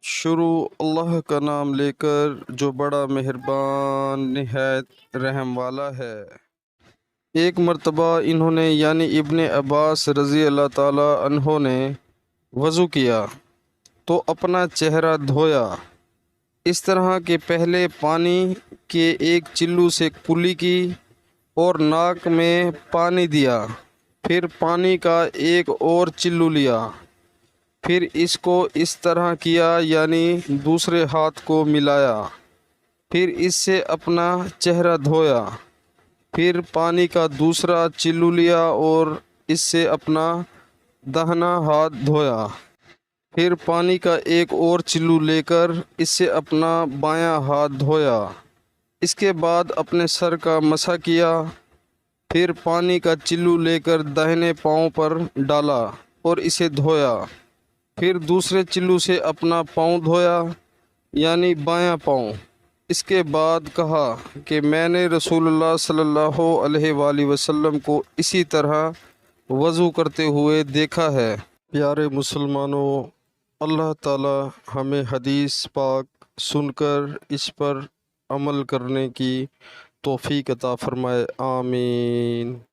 شروع اللہ کا نام لے کر جو بڑا مہربان نہایت رحم والا ہے۔ ایک مرتبہ انہوں نے یعنی ابن عباس رضی اللہ تعالیٰ عنہ نے وضو کیا تو اپنا چہرہ دھویا، اس طرح کہ پہلے پانی کے ایک چلو سے کلی کی اور ناک میں پانی دیا، پھر پانی کا ایک اور چلو لیا، پھر اس کو اس طرح کیا یعنی دوسرے ہاتھ کو ملایا، پھر اس سے اپنا چہرہ دھویا، پھر پانی کا دوسرا چلو لیا اور اس سے اپنا داہنا ہاتھ دھویا، پھر پانی کا ایک اور چلو لے کر اس سے اپنا بایاں ہاتھ دھویا، اس کے بعد اپنے سر کا مسح کیا، پھر پانی کا چلو لے کر داہنے پاؤں پر ڈالا اور اسے دھویا، پھر دوسرے چلو سے اپنا پاؤں دھویا یعنی بایاں پاؤں۔ اس کے بعد کہا کہ میں نے رسول اللہ صلی اللہ علیہ وآلہ وسلم کو اسی طرح وضو کرتے ہوئے دیکھا ہے۔ پیارے مسلمانوں، اللہ تعالی ہمیں حدیث پاک سن کر اس پر عمل کرنے کی توفیق عطا فرمائے، آمین۔